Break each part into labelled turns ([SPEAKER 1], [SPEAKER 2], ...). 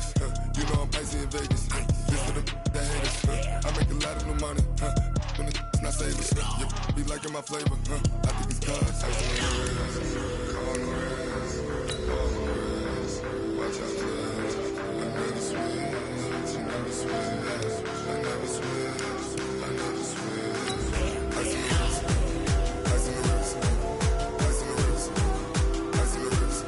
[SPEAKER 1] latest. You know I'm icy in Vegas. This for the haters. I make a lot of new money. When it's not savings. You be liking my flavor. I think it's cause. Ice on the wrist. On the wrist. On the wrist. Watch out for this. I never switch. I never switch. I never switch. I never switch. Ice on the wrist. Ice on the wrist. Ice on the wrist. Ice on the wrist. Ice on the wrist.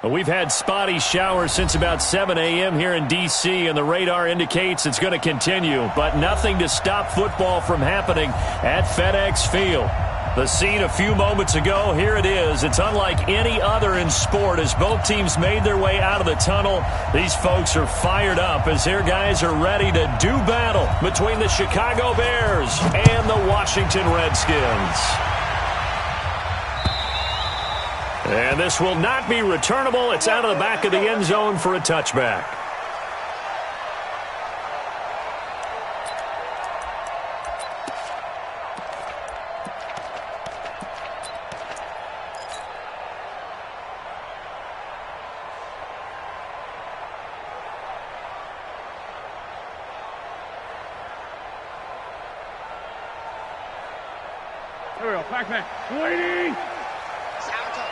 [SPEAKER 2] We've had spotty showers since about 7 a.m. here in D.C., and the radar indicates it's going to continue, but nothing to stop football from happening at FedEx Field. The scene a few moments ago, here it is. It's unlike any other in sport as both teams made their way out of the tunnel. These folks are fired up as their guys are ready to do battle between the Chicago Bears and the Washington Redskins. And this will not be returnable. It's out of the back of the end zone for a touchback.
[SPEAKER 3] Here we go, back. Waiting.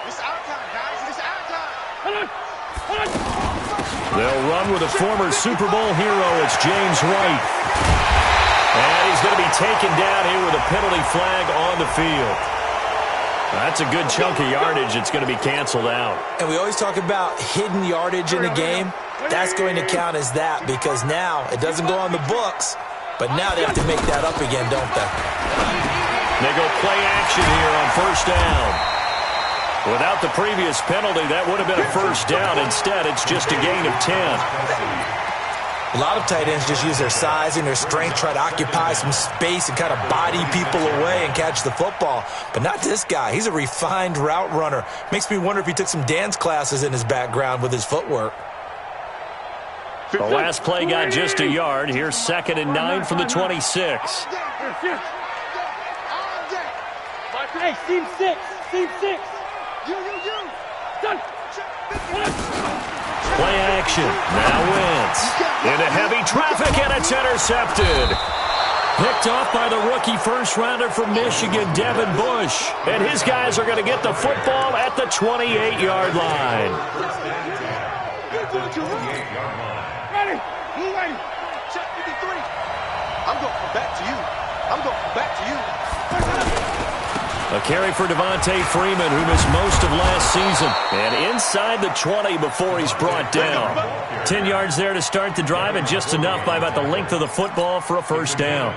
[SPEAKER 4] It's our time, guys. It's our time.
[SPEAKER 3] Hold on.
[SPEAKER 2] They'll run with a former Super Bowl hero. It's James White. And he's going to be taken down here with a penalty flag on the field. That's a good chunk of yardage. It's going to be canceled out.
[SPEAKER 5] And we always talk about hidden yardage in the game. That's going to count as that because now it doesn't go on the books, but now they have to make that up again, don't they?
[SPEAKER 2] They go play action here on first down. Without the previous penalty, that would have been a first down. Instead, it's just a gain of 10.
[SPEAKER 5] A lot of tight ends just use their size and their strength, try to occupy some space and kind of body people away and catch the football. But not this guy. He's a refined route runner. Makes me wonder if he took some dance classes in his background with his footwork.
[SPEAKER 2] The last play got just a yard. Here's 2nd and 9 from the 26.
[SPEAKER 3] Hey, team 6. Team 6. Done.
[SPEAKER 2] Play action. Now Wentz. Into heavy traffic, and it's intercepted. Picked off by the rookie first-rounder from Michigan, Devin Bush. And his guys are going to get the football at the 28-yard line.
[SPEAKER 3] Ready. Move ready.
[SPEAKER 4] Check 53. I'm going back to you. I'm going back to you.
[SPEAKER 2] A carry for Devontae Freeman, who missed most of last season. And inside the 20 before he's brought down. 10 yards there to start the drive, and just enough by about the length of the football for a first down.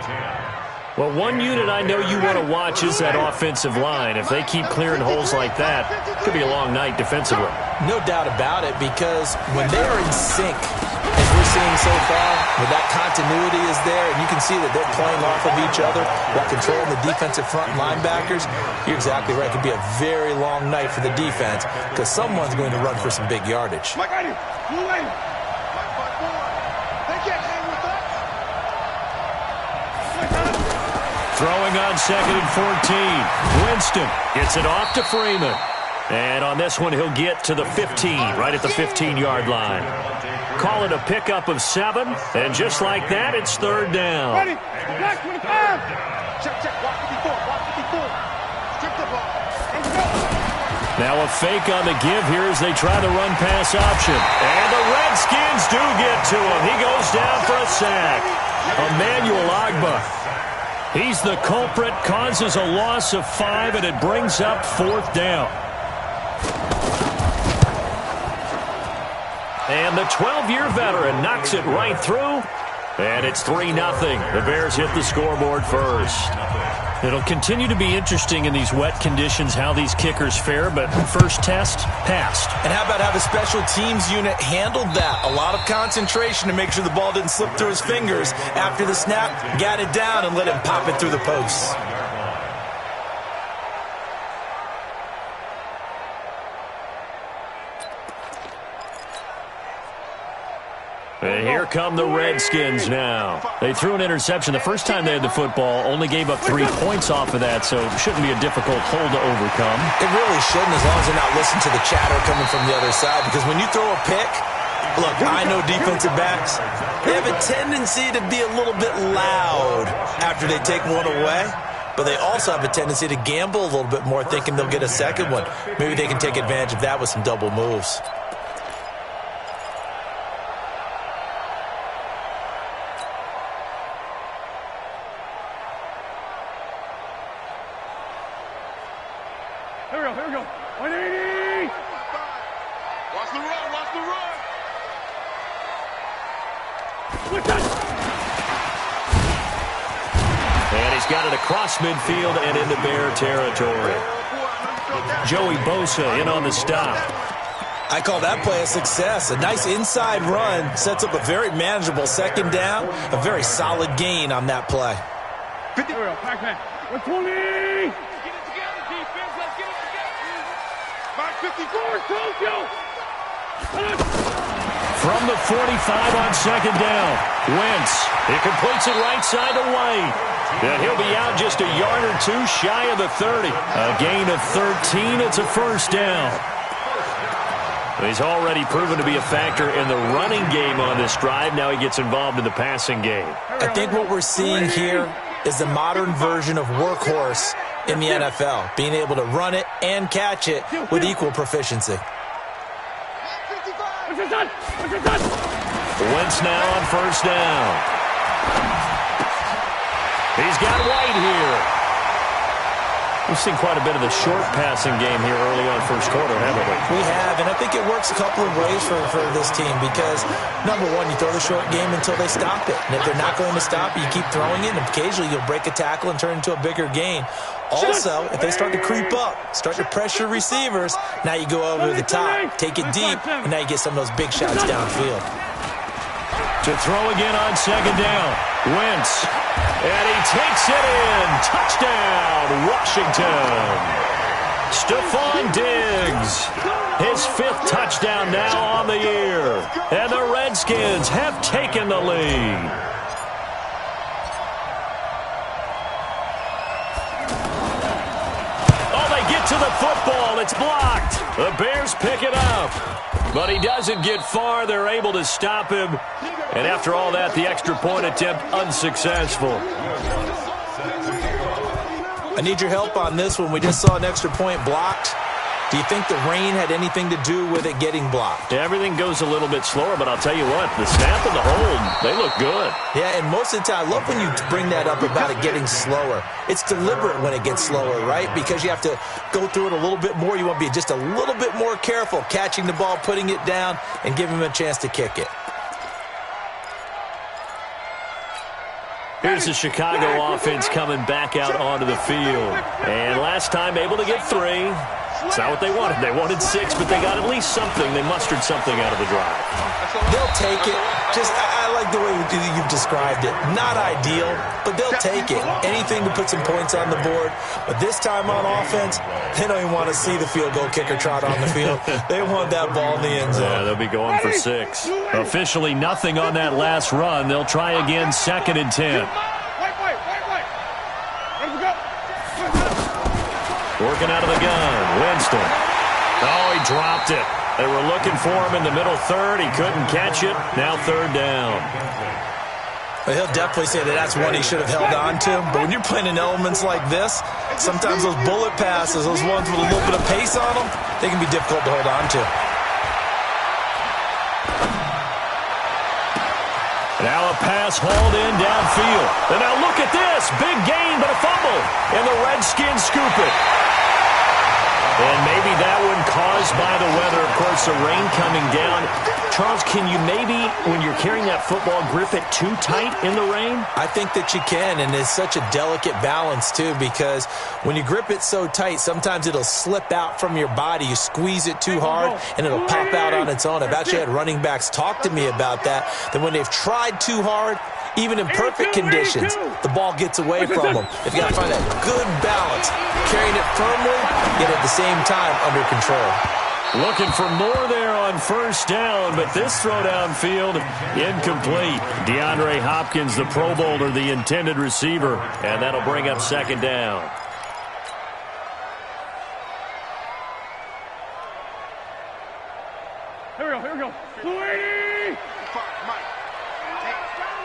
[SPEAKER 2] Well, one unit I know you want to watch is that offensive line. If they keep clearing holes like that, it could be a long night defensively.
[SPEAKER 5] No doubt about it, because when they are in sync, as we're seeing so far, when that continuity is there, and you can see that they're playing off of each other while controlling the defensive front linebackers, you're exactly right. It could be a very long night for the defense because someone's going to run for some big yardage.
[SPEAKER 3] Mike, ready. Move ready.
[SPEAKER 4] They can't hang with us.
[SPEAKER 2] Throwing on 2nd and 14. Winston gets it off to Freeman. And on this one, he'll get to the 15, right at the 15-yard line. Call it a pickup of 7, and just like that, it's 3rd down.
[SPEAKER 3] Ready. Black 25.
[SPEAKER 4] Check. Walk 54. Walk 54. Strip the ball.
[SPEAKER 2] Now a fake on the give here as they try the run-pass option. And the Redskins do get to him. He goes down for a sack. Emmanuel Ogbah. He's the culprit, causes a loss of 5, and it brings up 4th down. And the 12-year veteran knocks it right through, and it's 3-0. The Bears hit the scoreboard first. It'll continue to be interesting in these wet conditions how these kickers fare, but first test, passed.
[SPEAKER 5] And how about how the special teams unit handled that? A lot of concentration to make sure the ball didn't slip through his fingers. After the snap, got it down and let him pop it through the posts.
[SPEAKER 2] And here come the Redskins now. They threw an interception the first time they had the football, only gave up 3 points off of that, so it shouldn't be a difficult hole to overcome.
[SPEAKER 5] It really shouldn't, as long as they're not listening to the chatter coming from the other side, because when you throw a pick, look, I know defensive backs, they have a tendency to be a little bit loud after they take one away, but they also have a tendency to gamble a little bit more, thinking they'll get a second one. Maybe they can take advantage of that with some double moves.
[SPEAKER 3] Here we go. 180!
[SPEAKER 4] Watch the run, watch the run!
[SPEAKER 3] Look at
[SPEAKER 2] And he's got it across midfield and into Bear territory. Joey Bosa in on the stop.
[SPEAKER 5] I call that play a success. A nice inside run sets up a very manageable second down, a very solid gain on that play.
[SPEAKER 3] Here we go. Pac-Man. 120!
[SPEAKER 2] From the 45 on second down. Wentz. He completes it right side to White. And he'll be out just a yard or two shy of the 30. A gain of 13. It's a first down. He's already proven to be a factor in the running game on this drive. Now he gets involved in the passing game.
[SPEAKER 5] I think what we're seeing here is the modern version of workhorse in the NFL, being able to run it and catch it with equal proficiency.
[SPEAKER 2] Wentz now on first down. He's got White here. We've seen quite a bit of the short passing game here early on first quarter, haven't we?
[SPEAKER 5] We have, and I think it works a couple of ways for this team because, number one, you throw the short game until they stop it. And if they're not going to stop it, you keep throwing it, and occasionally you'll break a tackle and turn it into a bigger gain. Also, if they start to creep up, start to pressure receivers, now you go over the top, take it deep, and now you get some of those big shots downfield.
[SPEAKER 2] To throw again on second down. Wentz. And he takes it in. Touchdown, Washington. Stephon Diggs. His 5th touchdown now on the year. And the Redskins have taken the lead. Oh, they get to the football. It's blocked. The Bears pick it up. But he doesn't get far. They're able to stop him. And after all that, the extra point attempt unsuccessful.
[SPEAKER 5] I need your help on this one. We just saw an extra point blocked. Do you think the rain had anything to do with it getting blocked?
[SPEAKER 2] Everything goes a little bit slower, but I'll tell you what, the snap and the hold, they look good.
[SPEAKER 5] Yeah, and most of the time, I love when you bring that up about it getting slower. It's deliberate when it gets slower, right? Because you have to go through it a little bit more. You want to be just a little bit more careful catching the ball, putting it down, and giving him a chance to kick it.
[SPEAKER 2] Here's the Chicago offense coming back out onto the field. And last time able to get 3. It's not what they wanted. They wanted 6, but they got at least something. They mustered something out of the drive.
[SPEAKER 5] They'll take it. I like the way you've described it. Not ideal, but they'll take it. Anything to put some points on the board. But this time on offense, they don't even want to see the field goal kicker trot on the field. They want that ball in the end zone.
[SPEAKER 2] Yeah, they'll be going for 6. Officially nothing on that last run. They'll try again, 2nd and 10. Working out of the gun, Winston. Oh, he dropped it. They were looking for him in the middle third. He couldn't catch it. Now 3rd down.
[SPEAKER 5] But he'll definitely say that that's one he should have held on to. But when you're playing in elements like this, sometimes those bullet passes, those ones with a little bit of pace on them, they can be difficult to hold on to.
[SPEAKER 2] Now a pass hauled in downfield. And now look at this. Big gain, but a fumble. And the Redskins scoop it. And maybe that one caused by the weather. Of course, the rain coming down. Charles, can you maybe, when you're carrying that football, grip it too tight in the rain?
[SPEAKER 5] I think that you can, and it's such a delicate balance, too, because when you grip it so tight, sometimes it'll slip out from your body. You squeeze it too hard, and it'll pop out on its own. I've actually had running backs talk to me about that when they've tried too hard, even in perfect conditions, the ball gets away from them. They've got to find that good balance, carrying it firmly, yet at the same time under control.
[SPEAKER 2] Looking for more there on first down, but this throw downfield, incomplete. DeAndre Hopkins, the Pro Bowler, the intended receiver, and that'll bring up second down.
[SPEAKER 3] Here we go. Mike,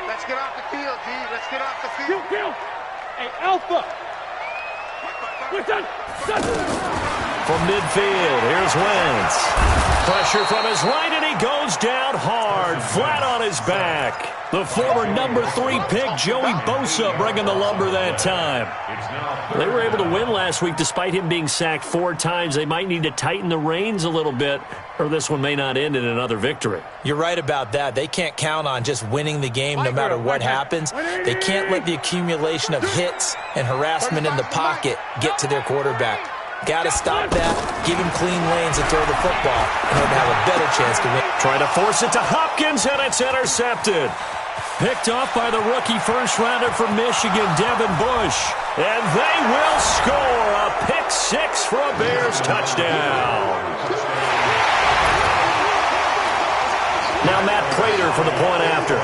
[SPEAKER 4] let's get off the field, G. Let's get off the field.
[SPEAKER 3] Kill. Hey, Alpha. Listen.
[SPEAKER 2] From midfield, here's Wentz. Pressure from his right, and he goes down hard, flat on his back. The former number 3 pick, Joey Bosa, bringing the lumber that time. They were able to win last week despite him being sacked 4 times. They might need to tighten the reins a little bit, or this one may not end in another victory.
[SPEAKER 5] You're right about that. They can't count on just winning the game no matter what happens. They can't let the accumulation of hits and harassment in the pocket get to their quarterback. Got to stop that, give him clean lanes and throw the football in order to have a better chance to win.
[SPEAKER 2] Trying to force it to Hopkins, and it's intercepted. Picked off by the rookie first-rounder from Michigan, Devin Bush. And they will score a pick-6 for a Bears touchdown. Now Matt Prater for the point after.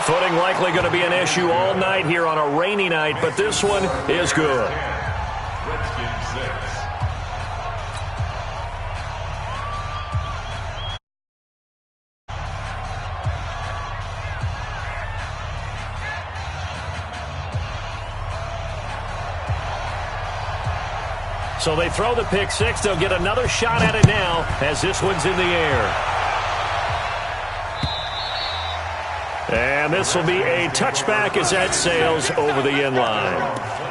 [SPEAKER 2] Footing likely going to be an issue all night here on a rainy night, but this one is good. So they throw the pick-6. They'll get another shot at it now as this one's in the air. And this will be a touchback as that sails over the end line.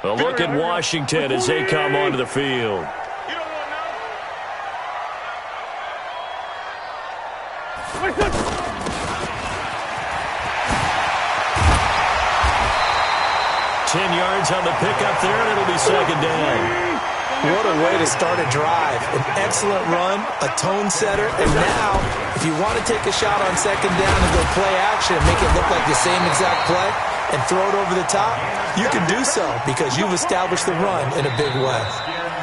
[SPEAKER 2] A look at Washington as they come onto the field. Ten yards on the pickup there, and it'll be second down.
[SPEAKER 5] What a way to start a drive. An excellent run, a tone setter, and now, if you want to take a shot on second down and go play action and make it look like the same exact play and throw it over the top, you can do so because you've established the run in a big way.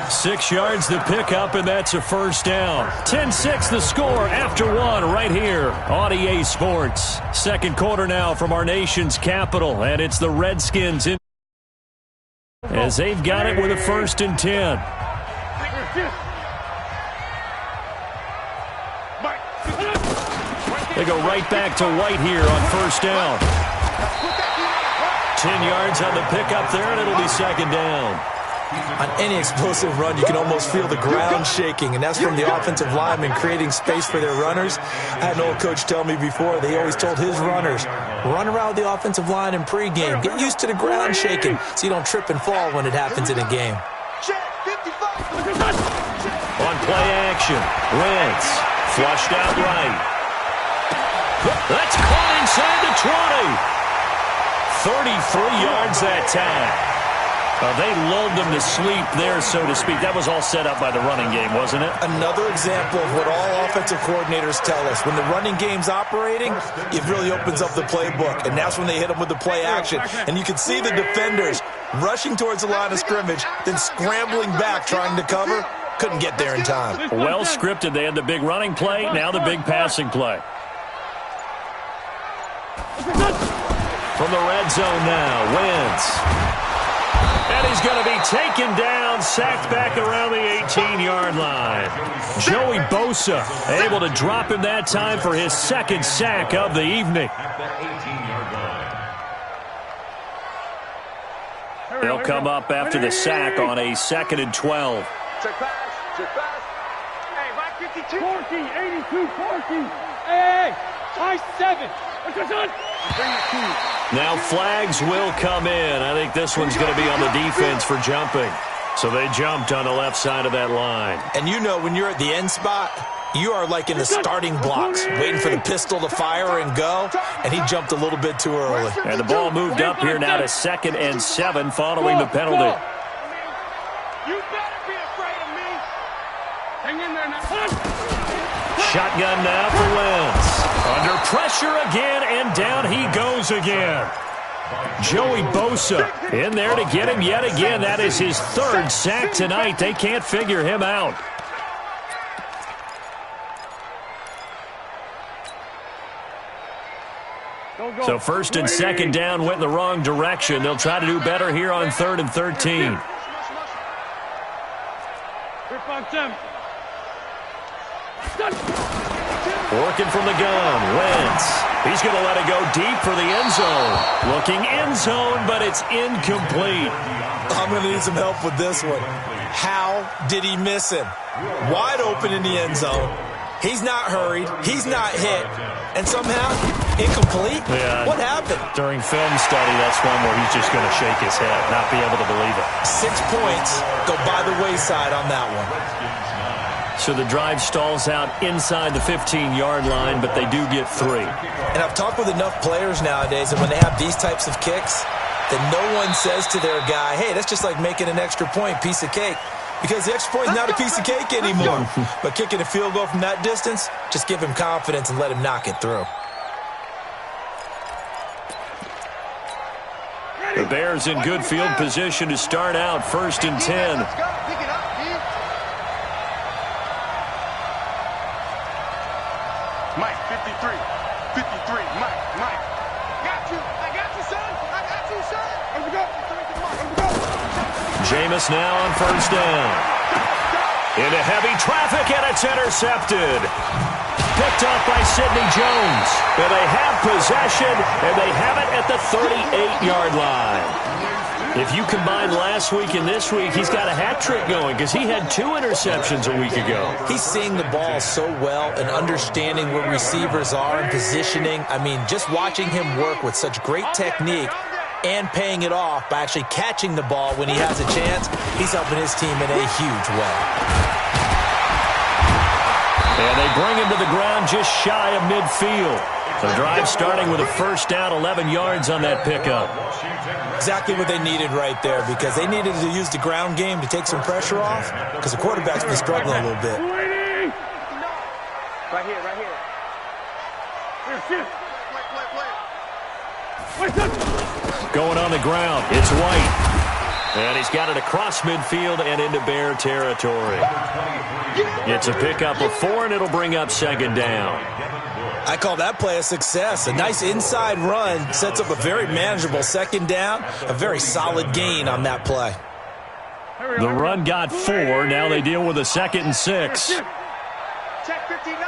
[SPEAKER 2] 6 yards the pickup, and that's a first down. 10-6 the score after one right here on EA Sports. Second quarter now from our nation's capital, and it's the Redskins in as they've got it with a 1st and 10. They go right back to White here on first down. 10 yards on the pickup there, and it'll be second down.
[SPEAKER 5] On any explosive run, you can almost feel the ground shaking, and that's from the offensive linemen creating space for their runners. I had an old coach tell me before, they always told his runners, run around the offensive line in pregame. Get used to the ground shaking so you don't trip and fall when it happens in a game.
[SPEAKER 2] On play action, Wentz flushed out right. That's caught inside the 20. 33 yards that time. They lulled them to sleep there, so to speak. That was all set up by the running game, wasn't it?
[SPEAKER 5] Another example of what all offensive coordinators tell us. When the running game's operating, it really opens up the playbook, and that's when they hit them with the play action. And you can see the defenders rushing towards the line of scrimmage, then scrambling back trying to cover. Couldn't get there in time.
[SPEAKER 2] Well scripted. They had the big running play, now the big passing play. From the red zone now, Wentz. And he's going to be taken down, sacked back around the 18-yard line. Joey Bosa able to drop him that time for his second sack of the evening. They'll come up after the sack on a 2nd and 12.
[SPEAKER 4] Check pass. Check pass. Hey, Mike 52.
[SPEAKER 3] 82, 14. Hey, high 7. What's this on? Bring it to you.
[SPEAKER 2] Now flags will come in. I think this one's going to be on the defense for jumping. So they jumped on the left side of that line.
[SPEAKER 5] And you know when you're at the end spot, you are like in the starting blocks, waiting for the pistol to fire and go, and he jumped a little bit too early.
[SPEAKER 2] And the ball moved up here now to 2nd and 7 following the penalty.
[SPEAKER 3] You better be afraid of me. Hang in there now.
[SPEAKER 2] Shotgun now for Wentz. Under pressure again, and down he goes again. Joey Bosa in there to get him yet again. That is his 3rd sack tonight. They can't figure him out. So 1st and 2nd down went in the wrong direction. They'll try to do better here on 3rd and 13. Working from the gun, Wentz. He's going to let it go deep for the end zone. Looking end zone, but it's incomplete.
[SPEAKER 5] I'm going to need some help with this one. How did he miss him? Wide open in the end zone. He's not hurried. He's not hit. And somehow, incomplete?
[SPEAKER 2] Yeah.
[SPEAKER 5] What happened?
[SPEAKER 2] During film study, that's one where he's just going to shake his head, not be able to believe it.
[SPEAKER 5] 6 points go by the wayside on that one.
[SPEAKER 2] So the drive stalls out inside the 15-yard line, but they do get 3.
[SPEAKER 5] And I've talked with enough players nowadays that when they have these types of kicks, that no one says to their guy, hey, that's just like making an extra point, piece of cake. Because the extra point is not a piece of cake anymore. But kicking a field goal from that distance, just give him confidence and let him knock it through.
[SPEAKER 2] The Bears in good field position to start out, 1st and 10.
[SPEAKER 4] Let's go. Pick it up, D. Mike, 53. 53. Mike. Got you. I got you, son. I got you, son. Let's go.
[SPEAKER 2] Jameis now on 1st down. Into heavy traffic, and it's intercepted. Picked off by Sidney Jones. And they have possession, and they have it at the 38-yard line. If you combine last week and this week, he's got a hat trick going because he had 2 interceptions a week ago.
[SPEAKER 5] He's seeing the ball so well and understanding where receivers are and positioning. I mean, just watching him work with such great technique and paying it off by actually catching the ball when he has a chance, he's helping his team in a huge way.
[SPEAKER 2] And they bring him to the ground just shy of midfield. The drive starting with a 1st down, 11 yards on that pickup.
[SPEAKER 5] Exactly what they needed right there, because they needed to use the ground game to take some pressure off, because the quarterback's been struggling a little bit.
[SPEAKER 4] Right here.
[SPEAKER 2] Going on the ground, it's White. And he's got it across midfield and into Bear territory. It's a pickup of 4, and it'll bring up 2nd down.
[SPEAKER 5] I call that play a success. A nice inside run sets up a very manageable 2nd down, a very solid gain on that play.
[SPEAKER 2] The run got 4. Now they deal with a 2nd and 6.
[SPEAKER 4] Check 59.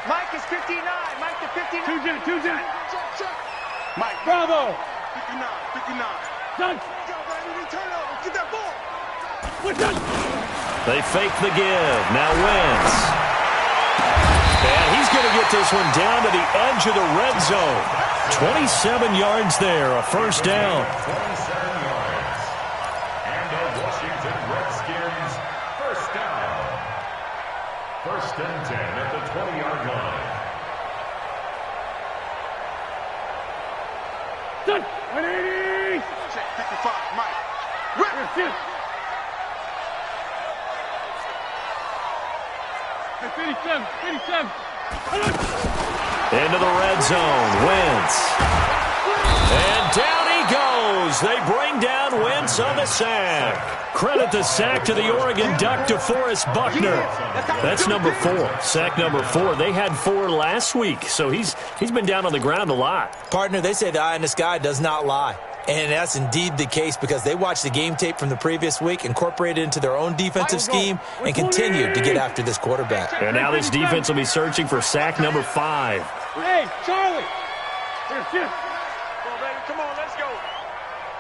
[SPEAKER 4] Mike is 59. Mike the 59.
[SPEAKER 3] Two down.
[SPEAKER 4] Check. Mike.
[SPEAKER 3] Bravo.
[SPEAKER 4] 59.
[SPEAKER 3] Done.
[SPEAKER 4] Turnover. Get that ball.
[SPEAKER 3] We're done.
[SPEAKER 2] They fake the give. Now Wentz. And he's going to get this one down to the edge of the red zone. 27 yards there, a 1st down.
[SPEAKER 6] 27 yards. And the Washington Redskins, 1st down. 1st and 10 at the 20-yard line.
[SPEAKER 3] Done. 180.
[SPEAKER 4] Check 55, Mike. Rip.
[SPEAKER 3] Here, 57, 57.
[SPEAKER 2] Into the red zone. Wentz. And down he goes. They bring down Wentz on the sack. Credit the sack to the Oregon Duck, DeForest Buckner. That's number 4. Sack number 4. They had 4 last week, so he's been down on the ground a lot.
[SPEAKER 5] Partner, they say the eye in the sky does not lie. And that's indeed the case because they watched the game tape from the previous week, incorporated it into their own defensive scheme, and continued to get after this quarterback.
[SPEAKER 2] And now this defense will be searching for sack number 5.
[SPEAKER 3] Hey, Charlie. Here, shift.
[SPEAKER 4] Come on, baby. Come on, let's go.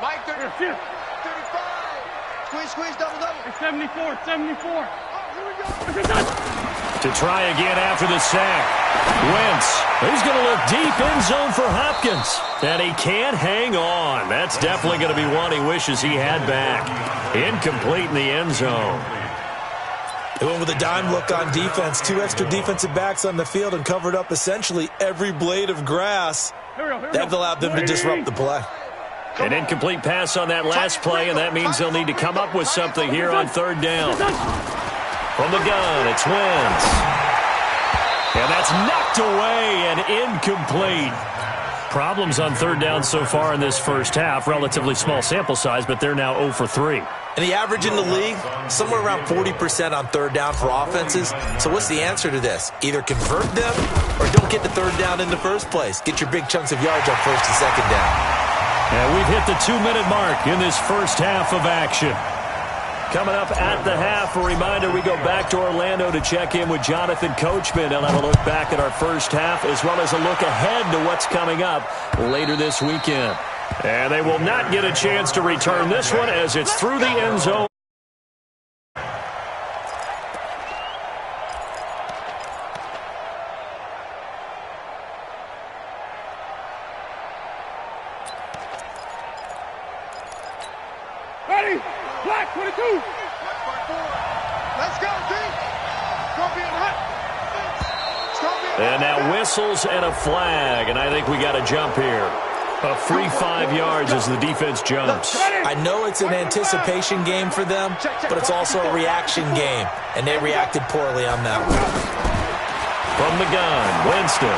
[SPEAKER 4] Mike, 30,
[SPEAKER 3] Here, shift.
[SPEAKER 4] 35. Squeeze, double.
[SPEAKER 3] 74, 74.
[SPEAKER 2] To try again after the sack. Wentz, he's going to look deep in zone for Hopkins. And he can't hang on. That's definitely going to be one he wishes he had back. Incomplete in the end zone.
[SPEAKER 5] They went with a dime look on defense. 2 extra defensive backs on the field and covered up essentially every blade of grass. That allowed them to disrupt the play.
[SPEAKER 2] An incomplete pass on that last play, and that means they'll need to come up with something here on 3rd down. From the gun, it's Wentz. And that's knocked away and incomplete. Problems on 3rd down so far in this first half. Relatively small sample size, but they're now 0 for 3.
[SPEAKER 5] And the average in the league, somewhere around 40% on 3rd down for offenses. So what's the answer to this? Either convert them or don't get the 3rd down in the first place. Get your big chunks of yards on 1st and 2nd down.
[SPEAKER 2] And we've hit the 2-minute mark in this first half of action. Coming up at the half, a reminder, we go back to Orlando to check in with Jonathan Coachman. He'll have a look back at our first half as well as a look ahead to what's coming up later this weekend. And they will not get a chance to return this one as it's through the end zone.
[SPEAKER 3] Ready? Black 22.
[SPEAKER 4] Let's go, team. Scorpion hot.
[SPEAKER 2] And now whistles and a flag, and I think we got a jump here. A free 5 yards as the defense jumps.
[SPEAKER 5] I know it's an anticipation game for them, but it's also a reaction game, and they reacted poorly on that one.
[SPEAKER 2] From the gun, Winston.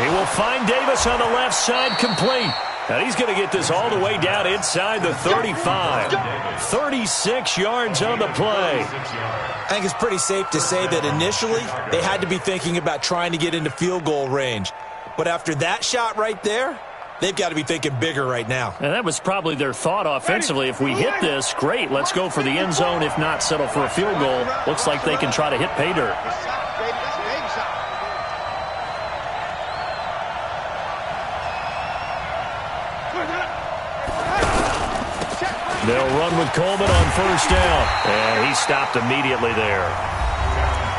[SPEAKER 2] He will find Davis on the left side, complete. And he's going to get this all the way down inside the 35. 36 yards on the play.
[SPEAKER 5] I think it's pretty safe to say that initially they had to be thinking about trying to get into field goal range. But after that shot right there, they've got to be thinking bigger right now.
[SPEAKER 2] And that was probably their thought offensively. If we hit this, great, let's go for the end zone. If not, settle for a field goal. Looks like they can try to hit pay dirt. They'll run with Coleman on 1st down. And he stopped immediately there.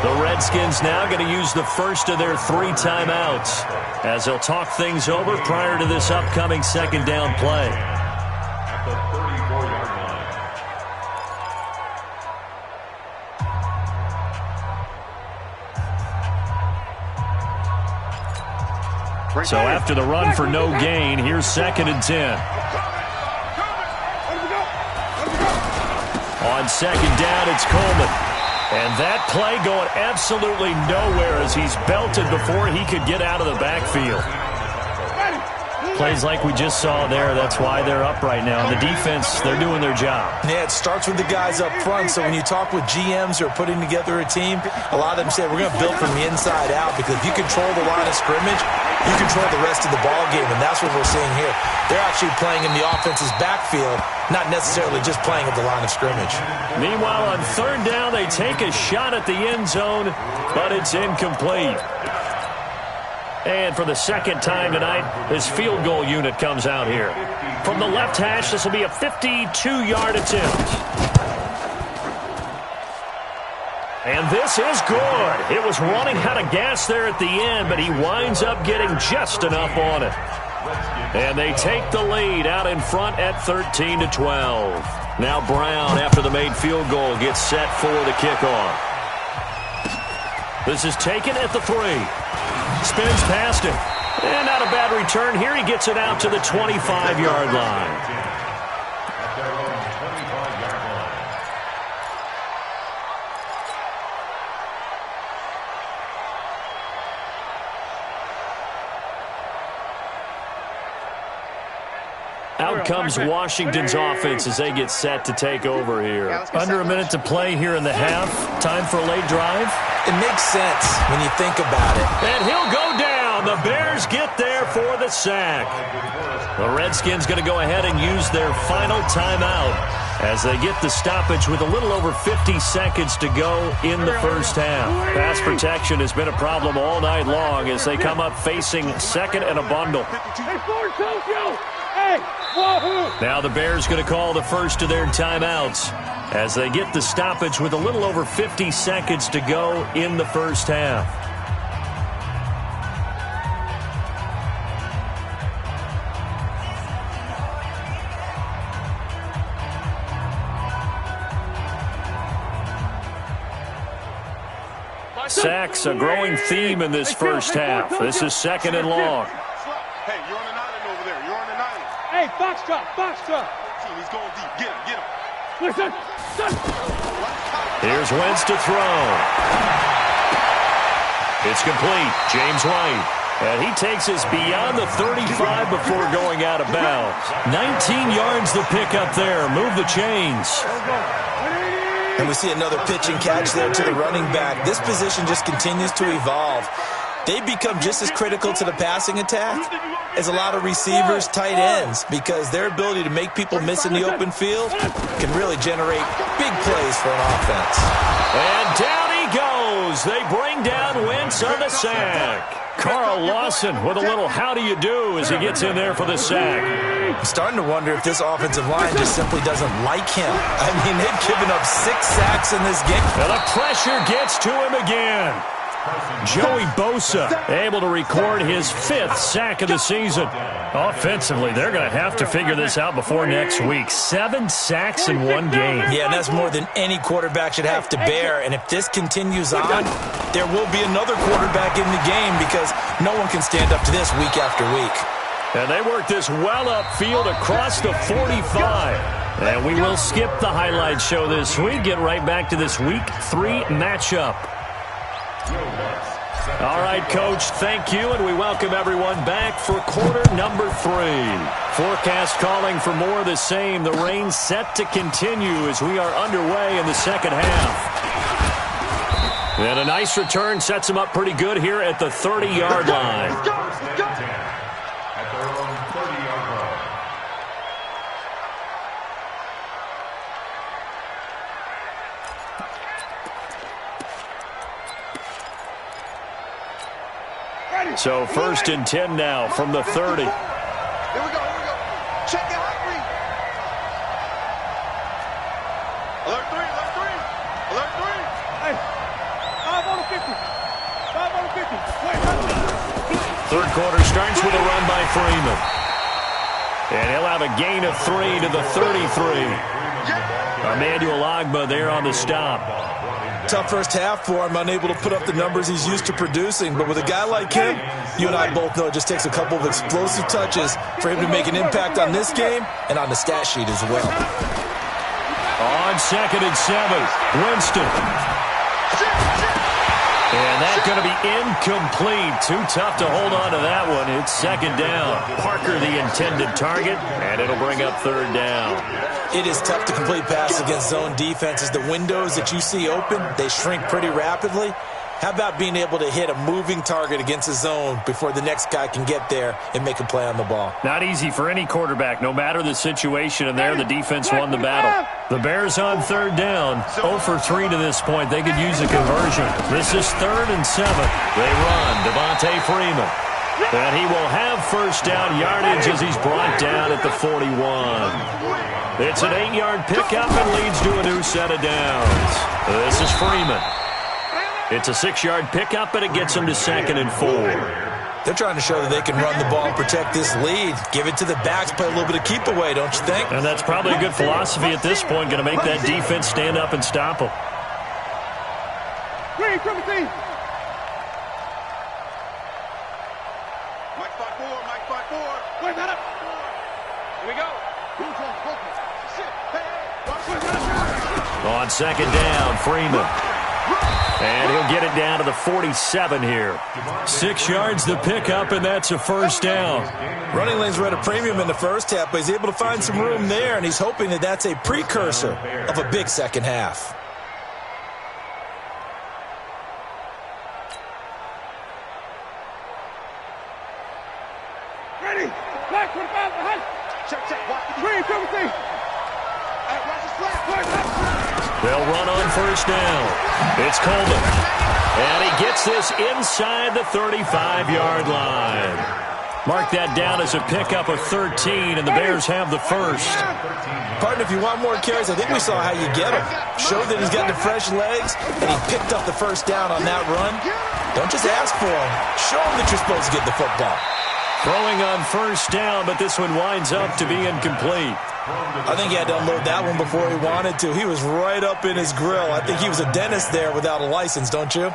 [SPEAKER 2] The Redskins now going to use the first of their 3 timeouts as they'll talk things over prior to this upcoming 2nd down play.
[SPEAKER 6] At the 34-yard line.
[SPEAKER 2] So after the run for no gain, here's 2nd and 10. On 2nd down, it's Coleman. And that play going absolutely nowhere as he's belted before he could get out of the backfield. Plays like we just saw there, that's why they're up right now. And the defense, they're doing their job.
[SPEAKER 5] Yeah, it starts with the guys up front. So when you talk with GMs who are putting together a team, a lot of them say, we're going to build from the inside out, because if you control the line of scrimmage, you control the rest of the ball game, and that's what we're seeing here. They're actually playing in the offense's backfield, not necessarily just playing at the line of scrimmage.
[SPEAKER 2] Meanwhile, on 3rd down, they take a shot at the end zone, but it's incomplete. And for the 2nd time tonight, his field goal unit comes out here. From the left hash, this will be a 52-yard attempt. And this is good. It was running out of gas there at the end, but he winds up getting just enough on it. And they take the lead out in front at 13-12. Now Brown, after the made field goal, gets set for the kickoff. This is taken at the 3. Spins past him. And not a bad return here. He gets it out to the 25-yard line.
[SPEAKER 6] At their own 25-yard line.
[SPEAKER 2] Out comes Washington's offense as they get set to take over here. Under a minute to play here in the half. Time for a late drive.
[SPEAKER 5] It makes sense when you think about it.
[SPEAKER 2] And he'll go down. The Bears get there for the sack. The Redskins going to go ahead and use their final timeout as they get the stoppage with a little over 50 seconds to go in the first half. Pass protection has been a problem all night long as they come up facing second and a bundle. Now the Bears going to call the first of their timeouts as they get the stoppage with a little over 50 seconds to go in the first half. Sacks, a growing theme in this first half. This is second and long.
[SPEAKER 4] Hey, you're on an island over there. You're on an island.
[SPEAKER 3] Hey, box drop, box drop.
[SPEAKER 4] He's going deep. Get him, get him.
[SPEAKER 3] Listen, son.
[SPEAKER 2] Here's Wentz to throw. It's complete. James White. And he takes us beyond the 35 before going out of bounds. 19 yards the pick up there. Move the chains.
[SPEAKER 5] And we see another pitch and catch there to the running back. This position just continues to evolve. They become just as critical to the passing attack as a lot of receivers, tight ends, because their ability to make people miss in the open field can really generate big plays for an offense.
[SPEAKER 2] And down he goes. They bring down Wentz on the sack. Carl Lawson with a little how do you do as he gets in there for the sack.
[SPEAKER 5] I'm starting to wonder if this offensive line just simply doesn't like him. I mean, they've given up 6 sacks in this game.
[SPEAKER 2] And the pressure gets to him again. Joey Bosa able to record his 5th sack of the season. Offensively, they're going to have to figure this out before next week. 7 sacks in one game.
[SPEAKER 5] Yeah, and that's more than any quarterback should have to bear. And if this continues on, there will be another quarterback in the game because no one can stand up to this week after week.
[SPEAKER 2] And they work this well upfield across the 45. And we will skip the highlight show this week. Get right back to this Week 3 matchup. All right, Coach, thank you, and we welcome everyone back for quarter number 3. Forecast calling for more of the same. The rain set to continue as we are underway in the second half. And a nice return sets them up pretty good here at the 30-yard line.
[SPEAKER 6] At their own 30-yard line.
[SPEAKER 2] So 1st and 10 now from the 30.
[SPEAKER 4] Here we go, here we go. Check your hot read. Alert 3, alert 3. Alert 3.
[SPEAKER 3] Hey, 5 on the 50. 5 on the 50. Wait,
[SPEAKER 2] Third quarter starts with a run by Freeman. And he'll have a gain of 3 to the 33. Emmanuel Ogbah there on the stop.
[SPEAKER 5] Tough first half for him, unable to put up the numbers he's used to producing. But with a guy like him, you and I both know it just takes a couple of explosive touches for him to make an impact on this game and on the stat sheet as well.
[SPEAKER 2] On 2nd and 7, Winston. And that's going to be incomplete. Too tough to hold on to that one. It's 2nd down. Parker the intended target, and it'll bring up 3rd down.
[SPEAKER 5] It is tough to complete passes against zone defenses. The windows that you see open, they shrink pretty rapidly. How about being able to hit a moving target against a zone before the next guy can get there and make a play on the ball?
[SPEAKER 2] Not easy for any quarterback, no matter the situation, and there the defense won the battle. The Bears on 3rd down, 0 for 3 to this point. They could use a conversion. This is 3rd and 7. They run, Devontae Freeman. And he will have 1st down yardage as he's brought down at the 41. It's an 8-yard pickup and leads to a new set of downs. This is Freeman. It's a 6-yard pickup, and it gets him to 2nd and 4.
[SPEAKER 5] They're trying to show that they can run the ball and protect this lead. Give it to the backs, play a little bit of keep away, don't you think?
[SPEAKER 2] And that's probably a good philosophy at this point, going to make that defense stand up and stop them.
[SPEAKER 3] Green, triple team.
[SPEAKER 4] Here we go.
[SPEAKER 2] On second down, Freeman. And he'll get it down to the 47 here. 6 yards the pickup, and that's a first down.
[SPEAKER 5] Running lanes were at a premium in the first half, but he's able to find some room there, and he's hoping that that's a precursor of a big second half.
[SPEAKER 3] Ready. Black 25 behind.
[SPEAKER 4] Check, check. Watch the
[SPEAKER 3] Green, 17.
[SPEAKER 4] Hey, watch the slap.
[SPEAKER 2] They'll run on first down. It's Coleman. And he gets this inside the 35-yard line. Mark that down as a pickup of 13, and the Bears have the first.
[SPEAKER 5] Partner, if you want more carries, I think we saw how you get him. Showed that he's got the fresh legs, and he picked up the first down on that run. Don't just ask for him. Show him that you're supposed to get the football.
[SPEAKER 2] Throwing on first down, but this one winds up to be incomplete.
[SPEAKER 5] I think he had to unload that one before he wanted to. He was right up in his grill. I think he was a dentist there without a license, don't you?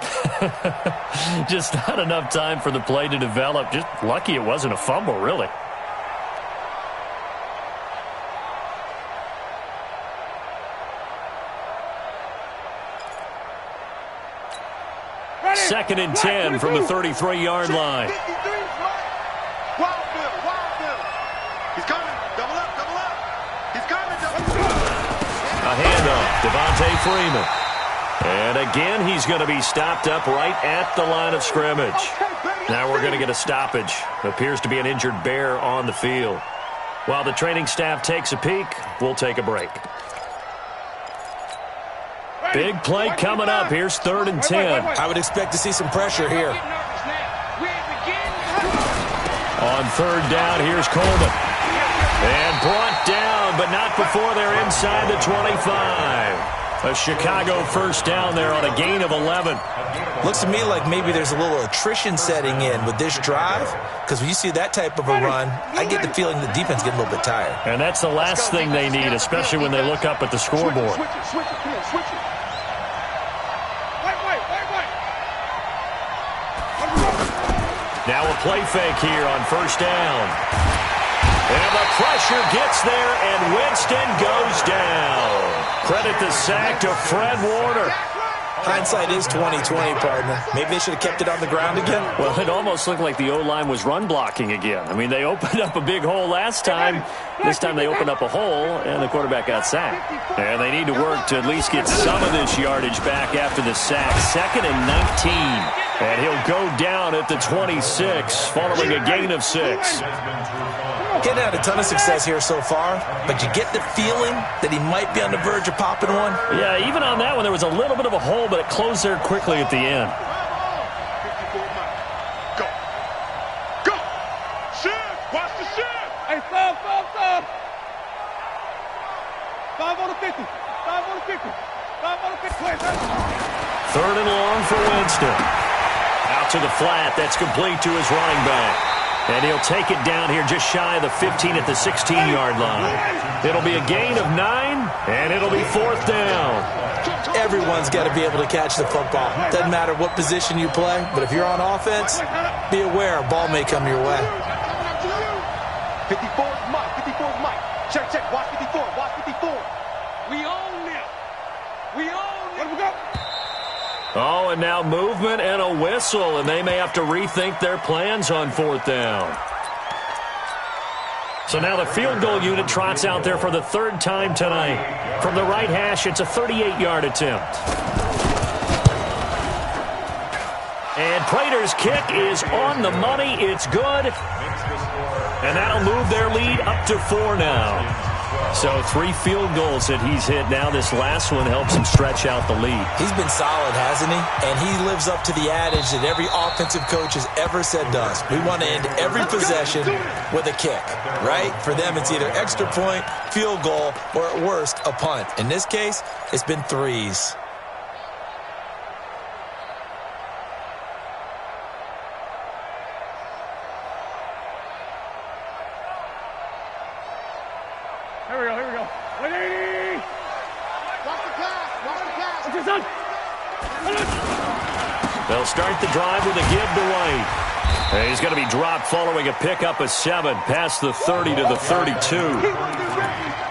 [SPEAKER 2] Just not enough time for the play to develop. Just lucky it wasn't a fumble, really. Second and 10 from the 33-yard line.
[SPEAKER 4] He's coming. Double up, double up. He's coming, double up.
[SPEAKER 2] A handoff, Devontae Freeman. And again, he's going to be stopped up right at the line of scrimmage. Now we're going to get a stoppage. Appears to be an injured Bear on the field. While the training staff takes a peek, we'll take a break. Big play coming up. Here's 3rd and 10.
[SPEAKER 5] I would expect to see some pressure here.
[SPEAKER 2] On 3rd down, here's Coleman. And brought down, but not before they're inside the 25. A Chicago first down there on a gain of 11.
[SPEAKER 5] Looks to me like maybe there's a little attrition setting in with this drive, because when you see that type of a run, I get the feeling the defense getting a little bit tired.
[SPEAKER 2] And that's the last thing they need, especially when they look up at the scoreboard.
[SPEAKER 4] Switch it, switch it, come on, switch it.
[SPEAKER 2] Now a play fake here on first down. And the pressure gets there, and Winston goes down. Credit the sack to Fred Warner.
[SPEAKER 5] Hindsight is 20/20, partner. Maybe they should have kept it on the ground again.
[SPEAKER 2] Well, it almost looked like the O-line was run blocking again. I mean, they opened up a big hole last time. This time they opened up a hole, and the quarterback got sacked. And they need to work to at least get some of this yardage back after the sack. 2nd and 19. And he'll go down at the 26, following a gain of 6.
[SPEAKER 5] Getting had a ton of success here so far, but you get the feeling that he might be on the verge of popping one.
[SPEAKER 2] Yeah, even on that one, there was a little bit of a hole, but it closed there quickly at the end.
[SPEAKER 4] Go. Go. Shift. Watch the shift.
[SPEAKER 3] Hey, stop. 5 on the 50. 5 on the 50. 5 on the 50.
[SPEAKER 2] 3rd and long for Winston. Out to the flat. That's complete to his running back. And he'll take it down here just shy of the 15 at the 16-yard line. It'll be a gain of 9, and it'll be 4th down.
[SPEAKER 5] Everyone's got to be able to catch the football. Doesn't matter what position you play, but if you're on offense, be aware a ball may come your way.
[SPEAKER 4] 54 is Mike. 54 is Mike. Check, check. Watch 54. Watch 54.
[SPEAKER 3] We own them. We own them. Let we go.
[SPEAKER 2] Oh, and now movement and a whistle, and they may have to rethink their plans on 4th down. So now the field goal unit trots out there for the 3rd time tonight. From the right hash, it's a 38-yard attempt. And Prater's kick is on the money. It's good. And that'll move their lead up to 4 now. So 3 field goals that he's hit now. This last one helps him stretch out the lead.
[SPEAKER 5] He's been solid, hasn't he? And he lives up to the adage that every offensive coach has ever said to us. We want to end every possession with a kick, right? For them, it's either extra point, field goal, or at worst, a punt. In this case, it's been 3s.
[SPEAKER 3] Here we go. Ready?
[SPEAKER 4] Watch the pass. Watch the pass.
[SPEAKER 3] What's your son?
[SPEAKER 2] They'll start the drive with a give to White. And he's going to be dropped following a pickup of 7 past the 30 to the 32.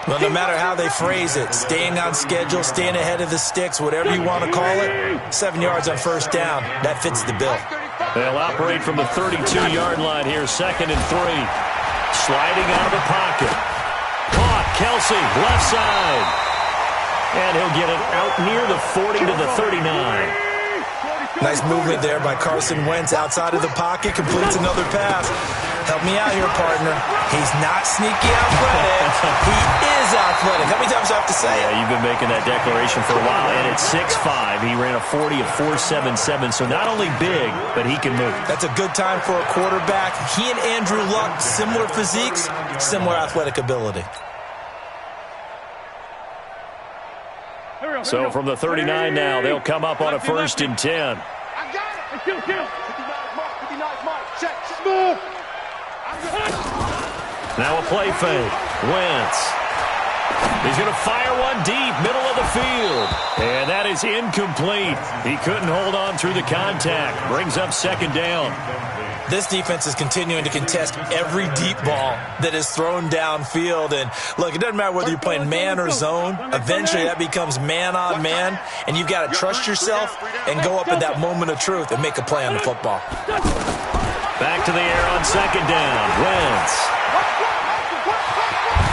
[SPEAKER 5] Well, no matter how they phrase it, staying on schedule, staying ahead of the sticks, whatever you want to call it, 7 yards on first down, that fits the bill.
[SPEAKER 2] They'll operate from the 32-yard line here, 2nd and 3. Sliding out of the pocket. Caught, Kelsey, left side. And he'll get it out near the 40 to the 39.
[SPEAKER 5] Nice movement there by Carson Wentz outside of the pocket, completes another pass. Help me out here, partner. He's not sneaky athletic. He is athletic. How many times do I have to say it?
[SPEAKER 2] Yeah, you've been making that declaration for a while. And at 6'5", he ran a 40 of 4.77, so not only big, but he can move.
[SPEAKER 5] That's a good time for a quarterback. He and Andrew Luck, similar physiques, similar athletic ability.
[SPEAKER 2] So from the 39 now, they'll come up on a 1st and 10.
[SPEAKER 4] I got it. Kill. 59 mark. Check.
[SPEAKER 3] Move.
[SPEAKER 2] Now a play fake. Wentz. He's going to fire one deep, middle of the field. And that is incomplete. He couldn't hold on through the contact. Brings up 2nd down.
[SPEAKER 5] This defense is continuing to contest every deep ball that is thrown downfield. And, look, it doesn't matter whether you're playing man or zone. Eventually that becomes man on man. And you've got to trust yourself and go up at that moment of truth and make a play on the football.
[SPEAKER 2] Back to the air on 2nd down. Wentz.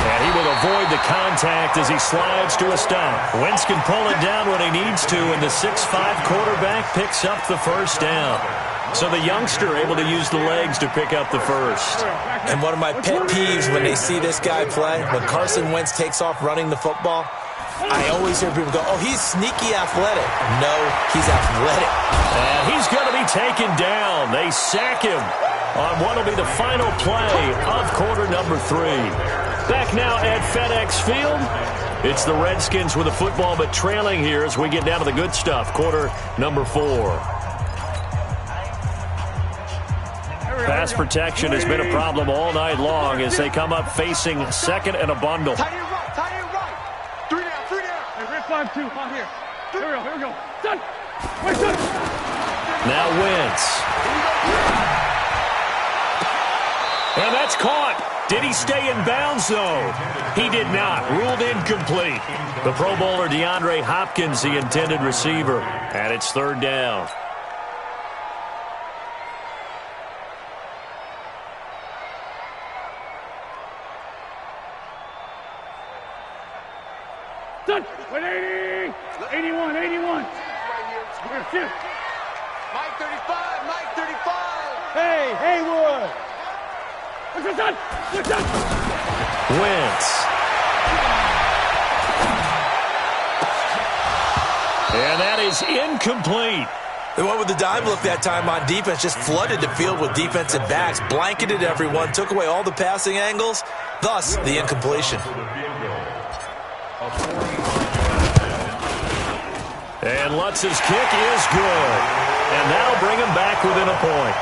[SPEAKER 2] And he will avoid the contact as he slides to a stop. Wentz can pull it down when he needs to, and the 6'5" quarterback picks up the 1st down. So the youngster able to use the legs to pick up the 1st.
[SPEAKER 5] And one of my pet peeves when they see this guy play, when Carson Wentz takes off running the football, I always hear people go, oh, he's sneaky athletic. No, he's athletic.
[SPEAKER 2] And he's going to be taken down. They sack him on what will be the final play of quarter number 3. Back now at FedEx Field. It's the Redskins with the football, but trailing here as we get down to the good stuff. Quarter number 4. Pass protection has been a problem all night long as they come up facing 2nd and a bundle.
[SPEAKER 4] Tight end right. 3 down.
[SPEAKER 3] Hey, red 5-2, on here. Here we go. Done. Wait, done.
[SPEAKER 2] Now Wentz. And that's caught. Did he stay in bounds, though? He did not. Ruled incomplete. The Pro Bowler DeAndre Hopkins, the intended receiver. And it's 3rd down.
[SPEAKER 3] Done. Wait, 80. 81. Here, shoot.
[SPEAKER 4] Mike 35.
[SPEAKER 3] Hey, Haywood. What's your son?
[SPEAKER 2] Wentz. And that is incomplete.
[SPEAKER 5] They went with the dime look that time on defense, just flooded the field with defensive backs, blanketed everyone, took away all the passing angles, thus the incompletion.
[SPEAKER 2] And Lutz's kick is good. And that'll bring him back within a point.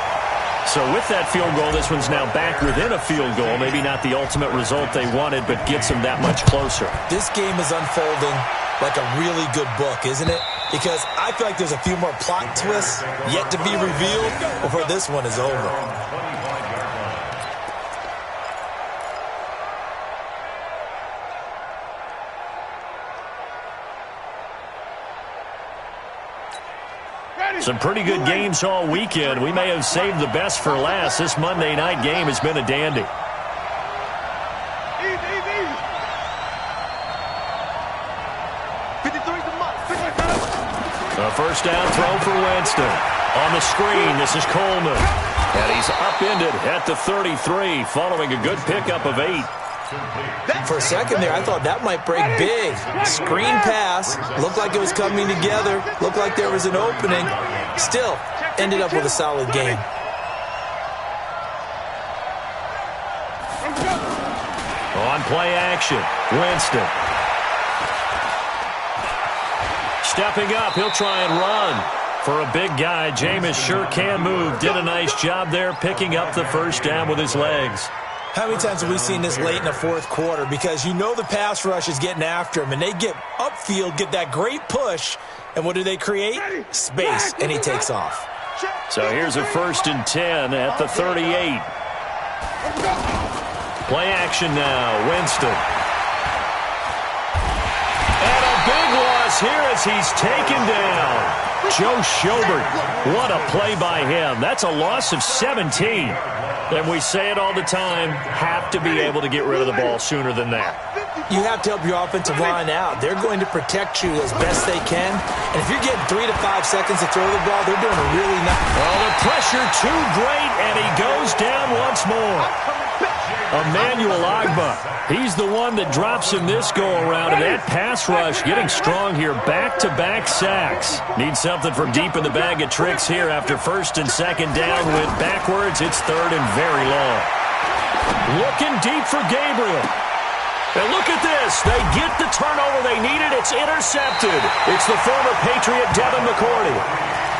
[SPEAKER 2] So with that field goal, this one's now back within a field goal. Maybe not the ultimate result they wanted, but gets them that much closer.
[SPEAKER 5] This game is unfolding like a really good book, isn't it? Because I feel like there's a few more plot twists yet to be revealed before this one is over.
[SPEAKER 2] Some pretty good games all weekend. We may have saved the best for last. This Monday night game has been a dandy.
[SPEAKER 4] Easy. 53's the mark.
[SPEAKER 2] A 1st down throw for Winston. On the screen, this is Coleman. And he's upended at the 33 following a good pickup of 8.
[SPEAKER 5] For a second there, I thought that might break big. Screen pass. Looked like it was coming together. Looked like there was an opening. Still, ended up with a solid game.
[SPEAKER 2] On play action, Winston. Stepping up, he'll try and run. For a big guy, Jameis sure can move. Did a nice job there picking up the 1st down with his legs.
[SPEAKER 5] How many times have we seen this late in the 4th quarter? Because you know the pass rush is getting after him, and they get upfield, get that great push, and what do they create? Space, and he takes off.
[SPEAKER 2] So here's a 1st and 10 at the 38. Play action now. Winston. And a big loss here as he's taken down. Joe Schobert. What a play by him. That's a loss of 17. And we say it all the time, have to be able to get rid of the ball sooner than that.
[SPEAKER 5] You have to help your offensive line out. They're going to protect you as best they can. And if you're getting 3 to 5 seconds to throw the ball, they're doing a really nice.
[SPEAKER 2] Well, the pressure too great, and he goes down once more. Emmanuel Ogbah. He's the one that drops him this go-around, and that pass rush getting strong here. Back-to-back sacks. Need something from deep in the bag of tricks here after 1st and 2nd down. Went backwards. It's 3rd and very long. Looking deep for Gabriel. And look at this. They get the turnover they needed. It's intercepted. It's the former Patriot Devin McCourty.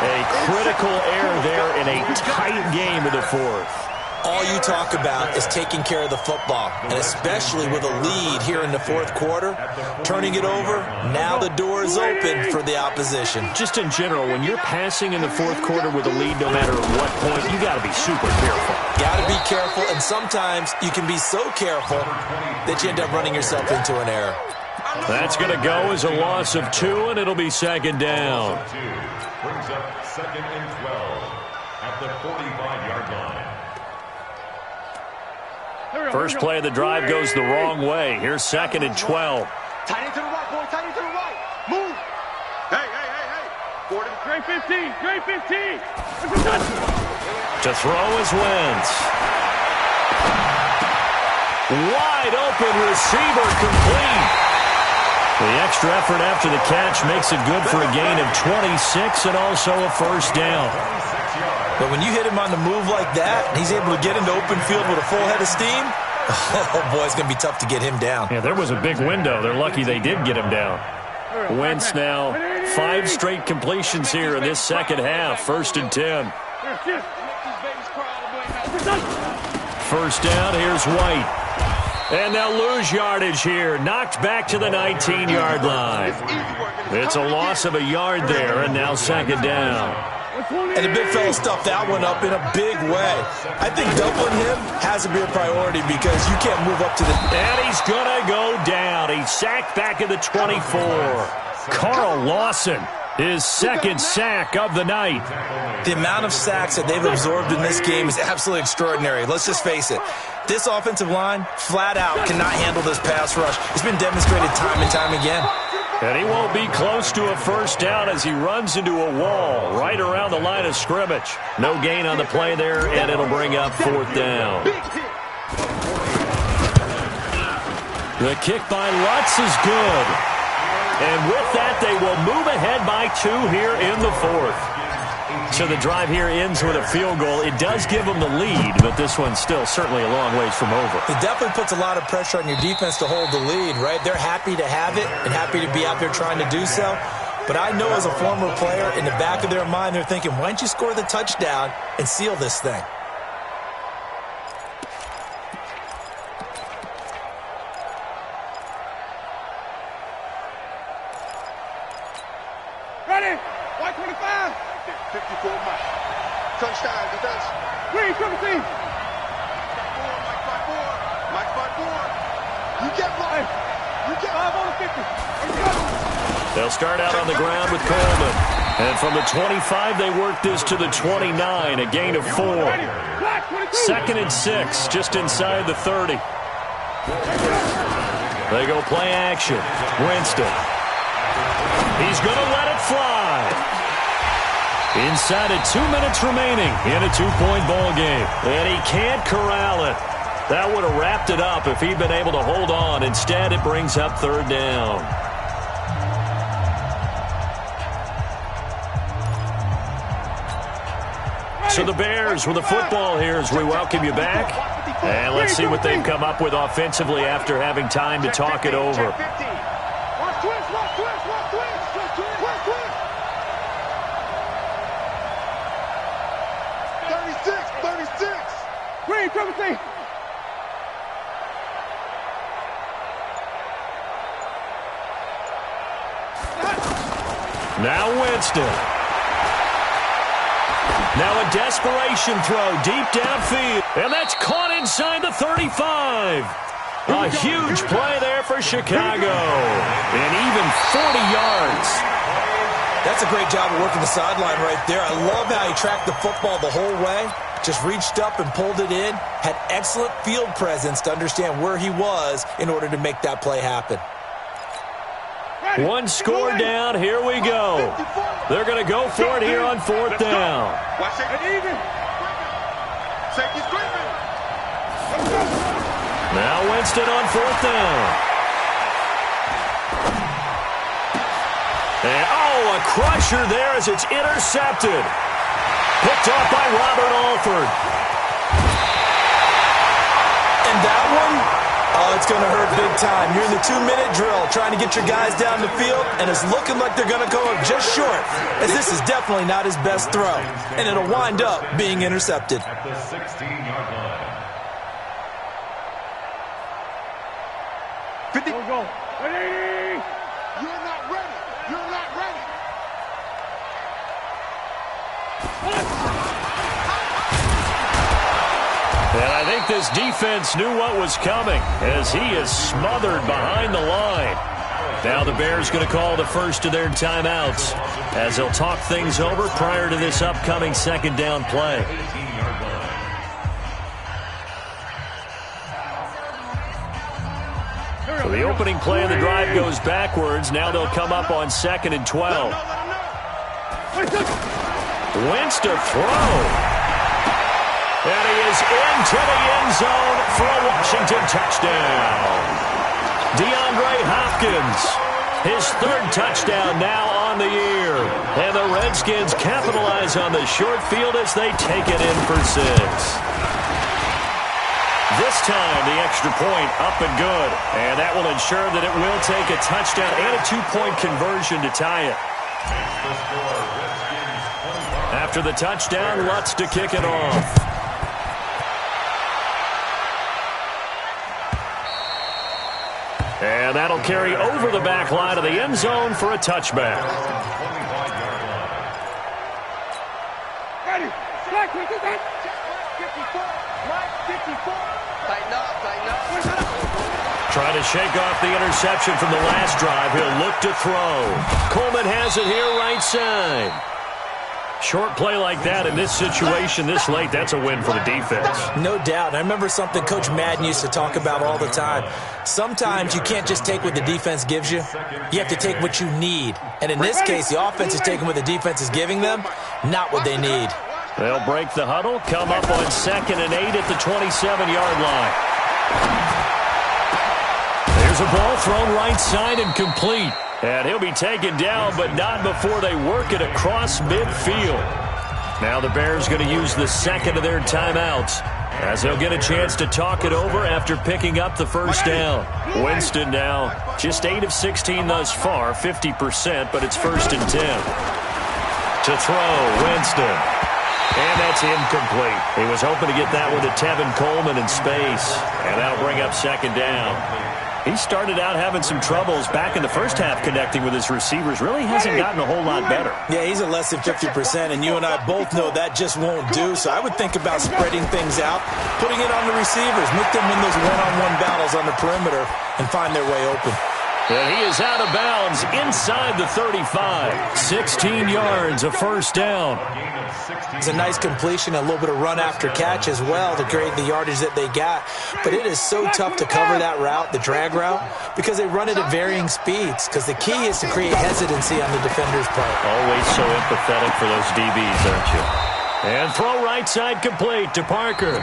[SPEAKER 2] A critical error there in a tight game in the 4th.
[SPEAKER 5] All you talk about is taking care of the football, and especially with a lead here in the 4th quarter, turning it over, now the door is open for the opposition.
[SPEAKER 2] Just in general, when you're passing in the 4th quarter with a lead, no matter what point, you got to be super careful.
[SPEAKER 5] Got to be careful, and sometimes you can be so careful that you end up running yourself into an error.
[SPEAKER 2] That's going to go as a loss of 2, and it'll be 2nd down.
[SPEAKER 6] Brings up 2nd and 12 at the 45-yard line.
[SPEAKER 2] First play of the drive goes the wrong way. Here's 2nd and 12.
[SPEAKER 4] Tight end to the right, boy. Tight end to the right. Move. Hey. 40.
[SPEAKER 3] Great 15. Great 15.
[SPEAKER 2] To throw is Wentz. Wide open receiver complete. The extra effort after the catch makes it good for a gain of 26 and also a 1st down.
[SPEAKER 5] But when you hit him on the move like that, and he's able to get into open field with a full head of steam, oh, boy, it's going to be tough to get him down.
[SPEAKER 2] Yeah, there was a big window. They're lucky they did get him down. Wentz now 5 straight completions here in this 2nd half. 1st and 10. 1st down, here's White. And they'll lose yardage here. Knocked back to the 19-yard line. It's a loss of a yard there, and now 2nd down.
[SPEAKER 5] And the big fella stuffed that one up in a big way. I think doubling him has to be a priority because you can't move up to the...
[SPEAKER 2] And he's going to go down. He's sacked back at the 24. Carl Lawson, his 2nd sack of the night.
[SPEAKER 5] The amount of sacks that they've absorbed in this game is absolutely extraordinary. Let's just face it. This offensive line, flat out, cannot handle this pass rush. It's been demonstrated time and time again.
[SPEAKER 2] And he won't be close to a 1st down as he runs into a wall right around the line of scrimmage. No gain on the play there, and it'll bring up 4th down. The kick by Lutz is good. And with that, they will move ahead by 2 here in the 4th. So the drive here ends with a field goal. It does give them the lead, but this one's still certainly a long ways from over.
[SPEAKER 5] It definitely puts a lot of pressure on your defense to hold the lead, right? They're happy to have it and happy to be out there trying to do so. But I know as a former player, in the back of their mind, they're thinking, why don't you score the touchdown and seal this thing?
[SPEAKER 3] Ready. White 25.
[SPEAKER 4] 54 Mike. Touchdown, defense.
[SPEAKER 3] Green 17.
[SPEAKER 4] Mike 5-4. You get right. You get
[SPEAKER 3] 5 on the 50.
[SPEAKER 2] They'll start out on the ground with Coleman. And from the 25, they work this to the 29, a gain of 4. 2nd and 6, just inside the 30. They go play action. Winston. He's going to let it fly. Inside of 2 minutes remaining in a 2-point ball game. And he can't corral it. That would have wrapped it up if he'd been able to hold on. Instead, it brings up 3rd down. So the Bears with the football here as we welcome you back. And let's see what they've come up with offensively after having time to talk it over.
[SPEAKER 4] 36.
[SPEAKER 3] Green 17.
[SPEAKER 2] Now Winston. Now a desperation throw deep downfield. And that's caught inside the 35. A huge play there for Chicago. And even 40 yards.
[SPEAKER 5] That's a great job of working the sideline right there. I love how he tracked the football the whole way. Just reached up and pulled it in. Had excellent field presence to understand where he was in order to make that play happen.
[SPEAKER 2] One score down. Here we go. They're going to go for it here on fourth down. Now Winston on fourth down. And, a crusher there as it's intercepted. Picked off by Robert Alford.
[SPEAKER 5] And that one, it's going to hurt big time. You're in the 2-minute drill trying to get your guys down the field, and it's looking like they're going to go up just short, as this is definitely not his best throw, and it'll wind up being intercepted.
[SPEAKER 6] At the 16-yard line.
[SPEAKER 4] 50.
[SPEAKER 3] Go. Ready?
[SPEAKER 4] You're not ready. You're not ready.
[SPEAKER 2] And I think this defense knew what was coming as he is smothered behind the line. Now the Bears going to call the first of their timeouts as they'll talk things over prior to this upcoming second down play. So the opening play of the drive goes backwards. Now they'll come up on 2nd and 12. Wentz to throw. And he is into the end zone for a Washington touchdown. DeAndre Hopkins, his 3rd touchdown now on the year. And the Redskins capitalize on the short field as they take it in for 6. This time, the extra point up and good. And that will ensure that it will take a touchdown and a 2-point conversion to tie it. After the touchdown, Lutz to kick it off. And that'll carry over the back line of the end zone for a touchback.
[SPEAKER 3] Ready. Slack.
[SPEAKER 4] 54. Tighten up.
[SPEAKER 2] Trying to shake off the interception from the last drive. He'll look to throw. Coleman has it here right side. Short play like that in this situation this late, that's a win for the defense.
[SPEAKER 5] No doubt. I remember something Coach Madden used to talk about all the time. Sometimes you can't just take what the defense gives you. You have to take what you need. And in this case, the offense is taking what the defense is giving them, not what they need.
[SPEAKER 2] They'll break the huddle, come up on 2nd and 8 at the 27-yard line. There's a ball thrown right side and complete. And he'll be taken down, but not before they work it across midfield. Now the Bears going to use the 2nd of their timeouts as they'll get a chance to talk it over after picking up the first down. Winston now just 8 of 16 thus far, 50%, but it's 1st and 10. To throw, Winston. And that's incomplete. He was hoping to get that one to Tevin Coleman in space. And that'll bring up 2nd down. He started out having some troubles back in the first half connecting with his receivers. Really hasn't gotten a whole lot better.
[SPEAKER 5] Yeah, he's at less than 50%, and you and I both know that just won't do. So I would think about spreading things out, putting it on the receivers, make them win those one-on-one battles on the perimeter, and find their way open.
[SPEAKER 2] And he is out of bounds inside the 35. 16 yards, a first down.
[SPEAKER 5] It's a nice completion, a little bit of run after catch as well to create the yardage that they got. But it is so tough to cover that route, the drag route, because they run it at varying speeds. Because the key is to create hesitancy on the defender's part.
[SPEAKER 2] Always so empathetic for those DBs, aren't you? And throw right side complete to Parker.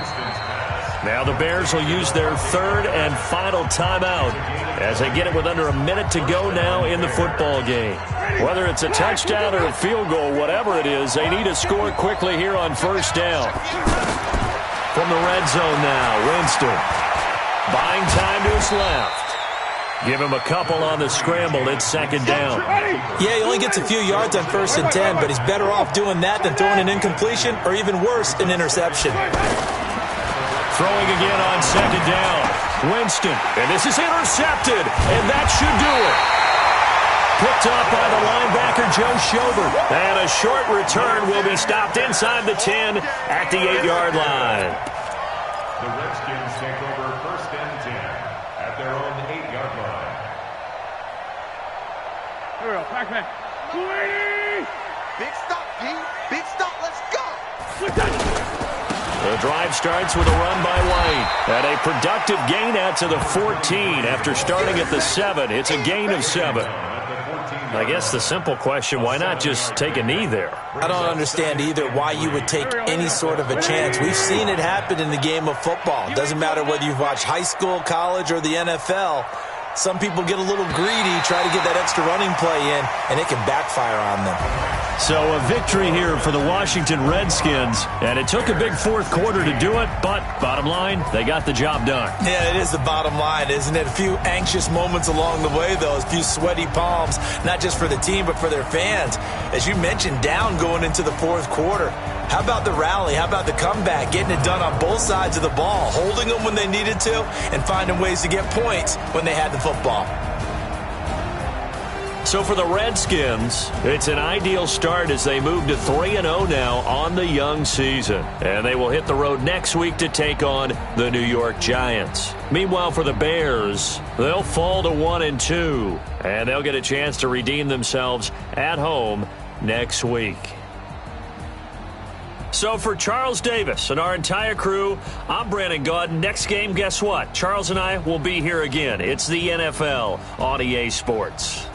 [SPEAKER 2] Now the Bears will use their 3rd and final timeout as they get it with under a minute to go now in the football game. Whether it's a touchdown or a field goal, whatever it is, they need to score quickly here on first down. From the red zone now, Winston. Buying time to his left. Give him a couple on the scramble. It's 2nd down.
[SPEAKER 5] Yeah, he only gets a few yards on 1st and 10, but he's better off doing that than throwing an incompletion or even worse, an interception.
[SPEAKER 2] Throwing again on 2nd down. Winston. And this is intercepted. And that should do it. picked up by the linebacker, Joe Schobert. And a short return will be stopped inside the 10 at the 8-yard line.
[SPEAKER 6] The Redskins take over 1st and 10 at their own 8-yard line.
[SPEAKER 3] Here we go, Pac-Man. 280!
[SPEAKER 4] Big stop, G. Big stop. Let's go.
[SPEAKER 2] The drive starts with a run by White. And a productive gain out to the 14 after starting at the 7. It's a gain of 7. I guess the simple question, why not just take a knee there?
[SPEAKER 5] I don't understand either why you would take any sort of a chance. We've seen it happen in the game of football. Doesn't matter whether you've watched high school, college, or the NFL. Some people get a little greedy, try to get that extra running play in, and it can backfire on them.
[SPEAKER 2] So a victory here for the Washington Redskins, and it took a big fourth quarter to do it, but bottom line, they got the job done.
[SPEAKER 5] Yeah, it is the bottom line, isn't it? A few anxious moments along the way, though, a few sweaty palms, not just for the team, but for their fans. As you mentioned, down going into the fourth quarter. How about the rally? How about the comeback? Getting it done on both sides of the ball, holding them when they needed to, and finding ways to get points when they had the football.
[SPEAKER 2] So for the Redskins, it's an ideal start as they move to 3-0 now on the young season. And they will hit the road next week to take on the New York Giants. Meanwhile, for the Bears, they'll fall to 1-2. And they'll get a chance to redeem themselves at home next week. So for Charles Davis and our entire crew, I'm Brandon Gaudin. Next game, guess what? Charles and I will be here again. It's the NFL on EA Sports.